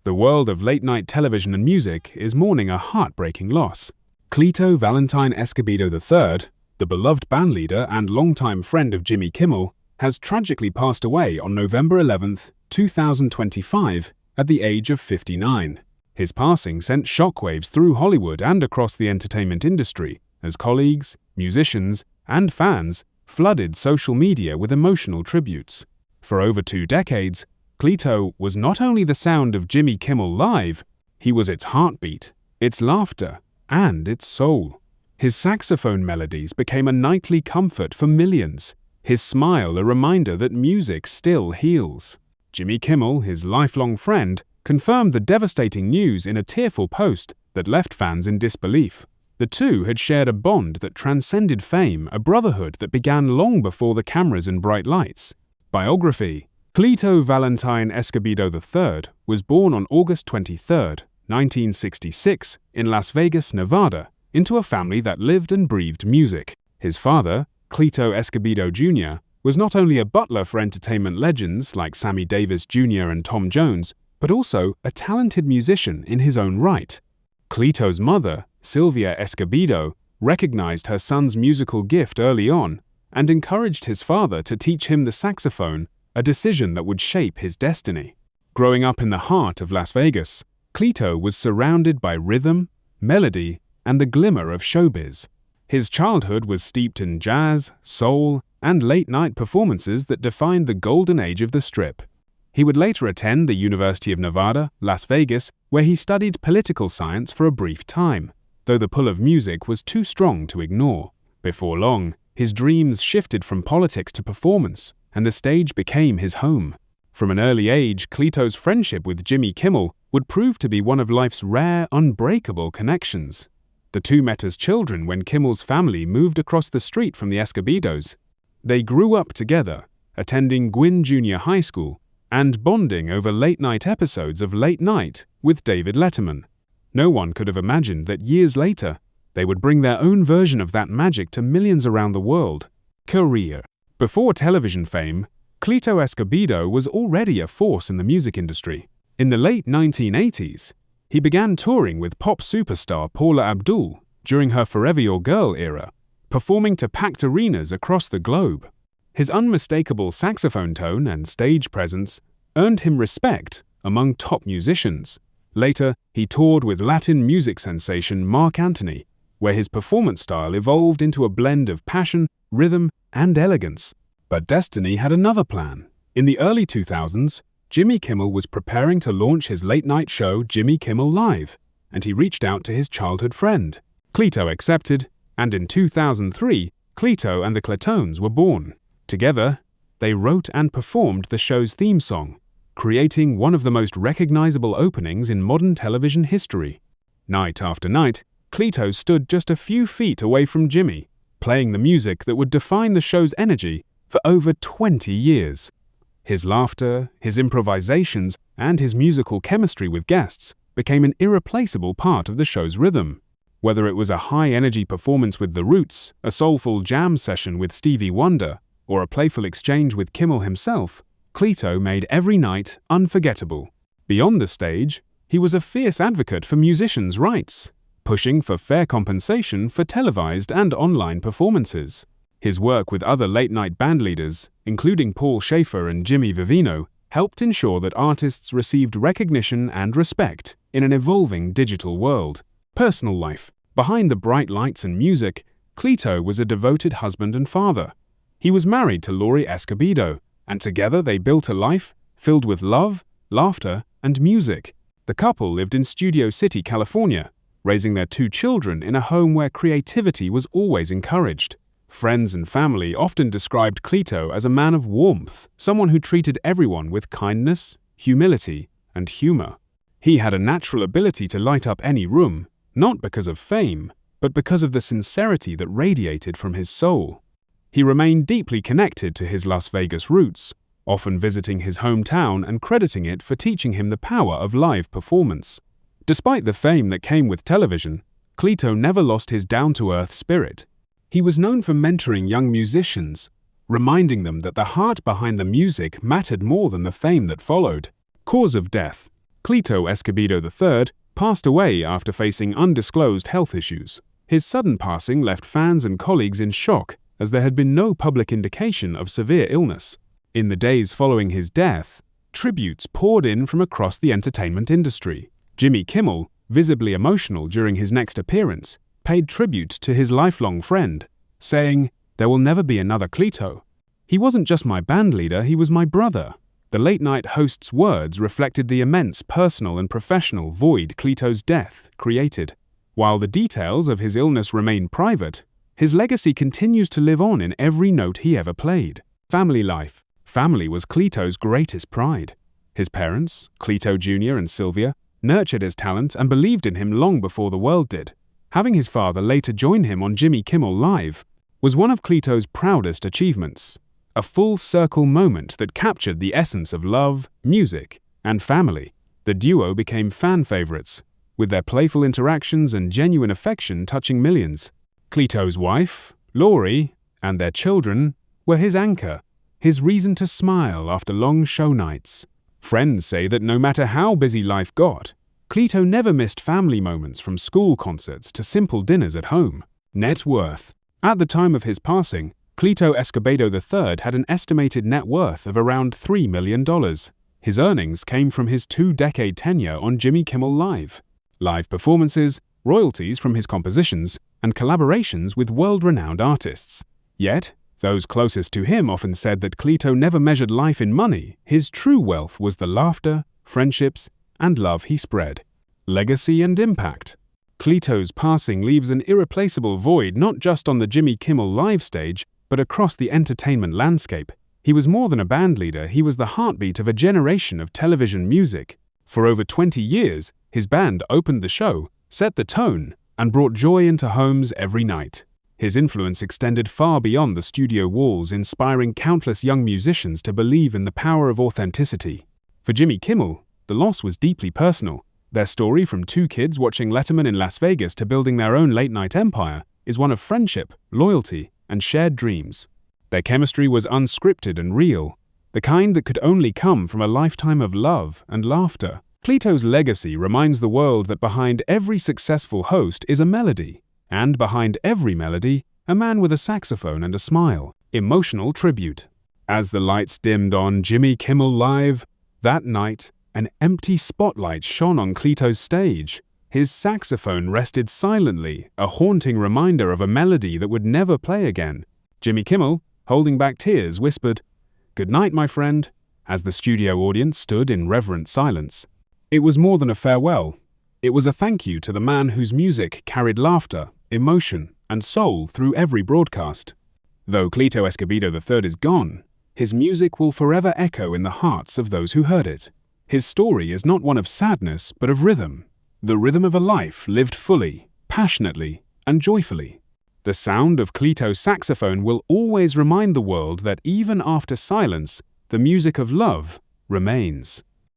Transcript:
The world of late-night television and music is mourning a heartbreaking loss. Cleto Valentine Escobedo III, the beloved bandleader and longtime friend of Jimmy Kimmel, has tragically passed away on November 11th, 2025, at the age of 59. His passing sent shockwaves through Hollywood and across the entertainment industry, as colleagues, musicians, and fans flooded social media with emotional tributes. For over 2 decades, Cleto was not only the sound of Jimmy Kimmel Live, he was its heartbeat, its laughter, and its soul. His saxophone melodies became a nightly comfort for millions, his smile a reminder that music still heals. Jimmy Kimmel, his lifelong friend, confirmed the devastating news in a tearful post that left fans in disbelief. The two had shared a bond that transcended fame, a brotherhood that began long before the cameras and bright lights. Biography: Cleto Valentine Escobedo III was born on August 23, 1966, in Las Vegas, Nevada, into a family that lived and breathed music. His father, Cleto Escobedo Jr., was not only a butler for entertainment legends like Sammy Davis Jr. and Tom Jones, but also a talented musician in his own right. Cleto's mother, Sylvia Escobedo, recognized her son's musical gift early on and encouraged his father to teach him the saxophone, a decision that would shape his destiny. Growing up in the heart of Las Vegas, Cleto was surrounded by rhythm, melody, and the glimmer of showbiz. His childhood was steeped in jazz, soul, and late-night performances that defined the golden age of the Strip. He would later attend the University of Nevada, Las Vegas, where he studied political science for a brief time, though the pull of music was too strong to ignore. Before long, his dreams shifted from politics to performance, and the stage became his home. From an early age, Cleto's friendship with Jimmy Kimmel would prove to be one of life's rare, unbreakable connections. The two met as children when Kimmel's family moved across the street from the Escobedos. They grew up together, attending Gwynn Junior High School, and bonding over late-night episodes of Late Night with David Letterman. No one could have imagined that years later, they would bring their own version of that magic to millions around the world. Career: before television fame, Cleto Escobedo was already a force in the music industry. In the late 1980s, he began touring with pop superstar Paula Abdul during her Forever Your Girl era, performing to packed arenas across the globe. His unmistakable saxophone tone and stage presence earned him respect among top musicians. Later, he toured with Latin music sensation Marc, where his performance style evolved into a blend of passion, rhythm, and elegance. But destiny had another plan. In the early 2000s, Jimmy Kimmel was preparing to launch his late-night show Jimmy Kimmel Live, and he reached out to his childhood friend. Cleto accepted, and in 2003, Cleto and the Cletones were born. Together, they wrote and performed the show's theme song, creating one of the most recognizable openings in modern television history. Night after night, Cleto stood just a few feet away from Jimmy, playing the music that would define the show's energy for over 20 years. His laughter, his improvisations, and his musical chemistry with guests became an irreplaceable part of the show's rhythm. Whether it was a high-energy performance with The Roots, a soulful jam session with Stevie Wonder, or a playful exchange with Kimmel himself, Cleto made every night unforgettable. Beyond the stage, he was a fierce advocate for musicians' rights, pushing for fair compensation for televised and online performances. His work with other late-night bandleaders, including Paul Schaefer and Jimmy Vivino, helped ensure that artists received recognition and respect in an evolving digital world. Personal life: behind the bright lights and music, Cleto was a devoted husband and father. He was married to Laurie Escobedo, and together they built a life filled with love, laughter, and music. The couple lived in Studio City, California, raising their 2 children in a home where creativity was always encouraged. Friends and family often described Cleto as a man of warmth, someone who treated everyone with kindness, humility, and humor. He had a natural ability to light up any room, not because of fame, but because of the sincerity that radiated from his soul. He remained deeply connected to his Las Vegas roots, often visiting his hometown and crediting it for teaching him the power of live performance. Despite the fame that came with television, Cleto never lost his down-to-earth spirit. He was known for mentoring young musicians, reminding them that the heart behind the music mattered more than the fame that followed. Cause of death: Cleto Escobedo III passed away after facing undisclosed health issues. His sudden passing left fans and colleagues in shock, as there had been no public indication of severe illness. In the days following his death, tributes poured in from across the entertainment industry. Jimmy Kimmel, visibly emotional during his next appearance, paid tribute to his lifelong friend, saying, "There will never be another Cleto. He wasn't just my bandleader, he was my brother." The late-night host's words reflected the immense personal and professional void Cleto's death created. While the details of his illness remain private, his legacy continues to live on in every note he ever played. Family life. Family was Cleto's greatest pride. His parents, Cleto Jr. and Sylvia, nurtured his talent and believed in him long before the world did. Having his father later join him on Jimmy Kimmel Live was one of Cleto's proudest achievements. A full-circle moment that captured the essence of love, music, and family. The duo became fan favorites, with their playful interactions and genuine affection touching millions. Cleto's wife, Laurie, and their children were his anchor, his reason to smile after long show nights. Friends say that no matter how busy life got, Cleto never missed family moments, from school concerts to simple dinners at home. Net worth. At the time of his passing, Cleto Escobedo III had an estimated net worth of around $3 million. His earnings came from his 2-decade tenure on Jimmy Kimmel Live. Live performances, royalties from his compositions, and collaborations with world-renowned artists. Yet, those closest to him often said that Cleto never measured life in money. His true wealth was the laughter, friendships, and love he spread. Legacy and impact. Cleto's passing leaves an irreplaceable void not just on the Jimmy Kimmel Live stage, but across the entertainment landscape. He was more than a bandleader, he was the heartbeat of a generation of television music. For over 20 years, his band opened the show, set the tone, and brought joy into homes every night. His influence extended far beyond the studio walls, inspiring countless young musicians to believe in the power of authenticity. For Jimmy Kimmel, the loss was deeply personal. Their story, from 2 kids watching Letterman in Las Vegas to building their own late-night empire, is one of friendship, loyalty, and shared dreams. Their chemistry was unscripted and real, the kind that could only come from a lifetime of love and laughter. Cleto's legacy reminds the world that behind every successful host is a melody, and behind every melody, a man with a saxophone and a smile. Emotional tribute. As the lights dimmed on Jimmy Kimmel Live, that night, an empty spotlight shone on Cleto's stage. His saxophone rested silently, a haunting reminder of a melody that would never play again. Jimmy Kimmel, holding back tears, whispered, "Good night, my friend," as the studio audience stood in reverent silence. It was more than a farewell. It was a thank you to the man whose music carried laughter, emotion, and soul through every broadcast. Though Cleto Escobedo III is gone, his music will forever echo in the hearts of those who heard it. His story is not one of sadness, but of rhythm. The rhythm of a life lived fully, passionately, and joyfully. The sound of Cleto's saxophone will always remind the world that even after silence, the music of love remains.